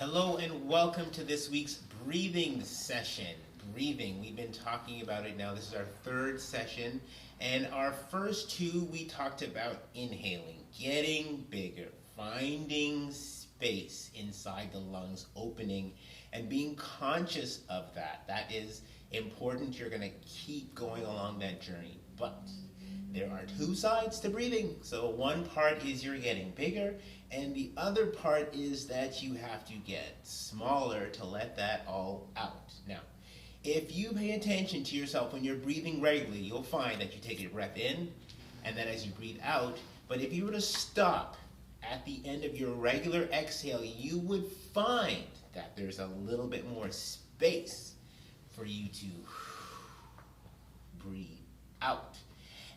Hello and welcome to this week's breathing session. Breathing, we've been talking about it now. This is our third session. And our first two, we talked about inhaling, getting bigger, finding space inside the lungs, opening, and being conscious of that. That is important. You're going to keep going along that journey. But there are two sides to breathing. So one part is you're getting bigger, and the other part is that you have to get smaller to let that all out. Now, if you pay attention to yourself when you're breathing regularly, you'll find that you take your breath in, and then as you breathe out. But if you were to stop at the end of your regular exhale, you would find that there's a little bit more space for you to breathe out.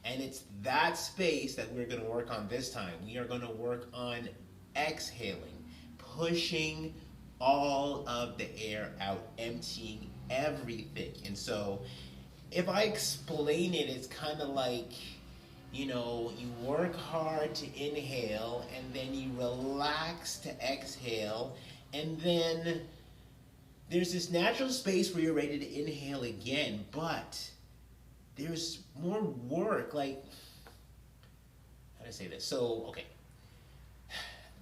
And it's that space that we're going to work on this time. We are going to work on exhaling, pushing all of the air out, emptying everything. And so if I explain it, it's kind of like, you work hard to inhale and then you relax to exhale, and then there's this natural space where you're ready to inhale again, but there's more work. Like, how do I say this? So, okay.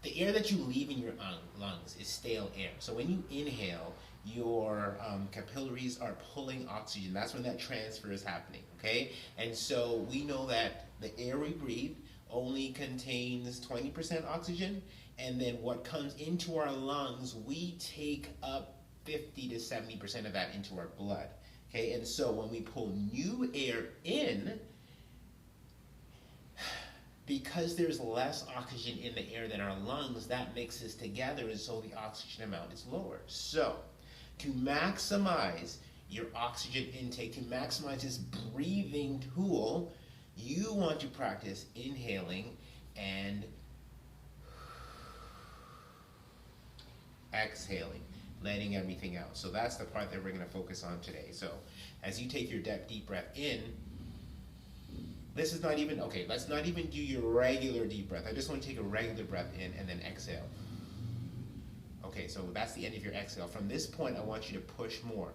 The air that you leave in your lungs is stale air. So when you inhale, your capillaries are pulling oxygen. That's when that transfer is happening, okay? And so we know that the air we breathe only contains 20% oxygen, and then what comes into our lungs, we take up 50 to 70% of that into our blood. Okay, and so when we pull new air in, because there's less oxygen in the air than our lungs, that mixes together, and so the oxygen amount is lower. So, to maximize your oxygen intake, to maximize this breathing tool, you want to practice inhaling and exhaling, letting everything out. So that's the part that we're going to focus on today. So as you take your deep breath in, this is not even, okay, let's not even do your regular deep breath. I just want to take a regular breath in and then exhale. Okay, so that's the end of your exhale. From this point, I want you to push more.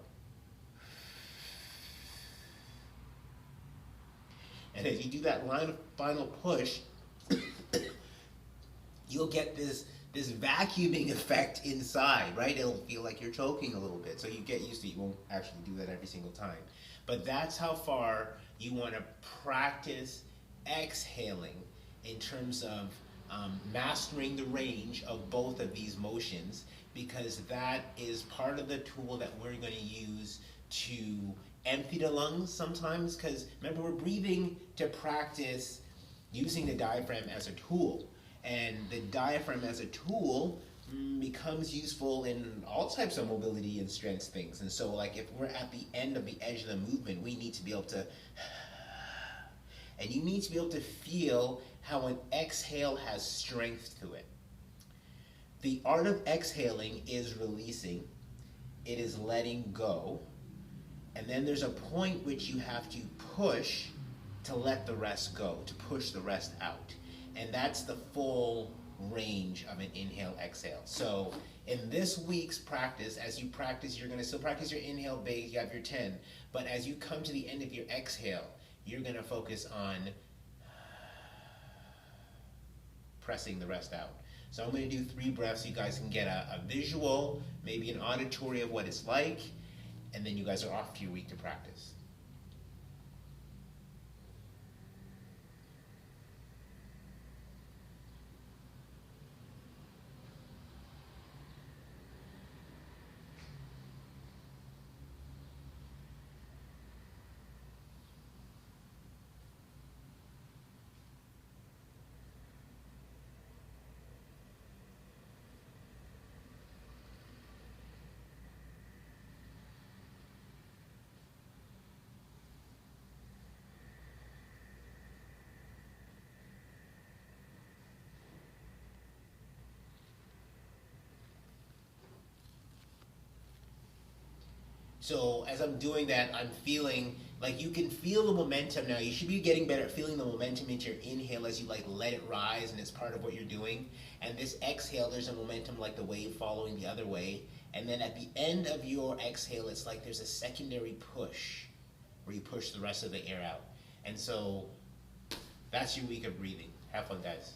And as you do that final push, you'll get this vacuuming effect inside, right? It'll feel like you're choking a little bit. So you get used to it. You won't actually do that every single time. But that's how far you want to practice exhaling in terms of mastering the range of both of these motions, because that is part of the tool that we're going to use to empty the lungs sometimes. Because remember, we're breathing to practice using the diaphragm as a tool. And the diaphragm as a tool becomes useful in all types of mobility and strength things. And so, like, if we're at the end of the edge of the movement, we need to be able to, and you need to be able to feel how an exhale has strength to it. The art of exhaling is releasing, it is letting go, and then there's a point which you have to push to let the rest go, to push the rest out. And that's the full range of an inhale-exhale. So in this week's practice, as you practice, you're going to still practice your inhale base, you have your 10. But as you come to the end of your exhale, you're going to focus on pressing the rest out. So I'm going to do 3 breaths so you guys can get a visual, maybe an auditory of what it's like, and then you guys are off to your week to practice. So as I'm doing that, I'm feeling like you can feel the momentum now. You should be getting better at feeling the momentum into your inhale as you like let it rise, and it's part of what you're doing. And this exhale, there's a momentum like the wave following the other way. And then at the end of your exhale, it's like there's a secondary push where you push the rest of the air out. And so that's your week of breathing. Have fun, guys.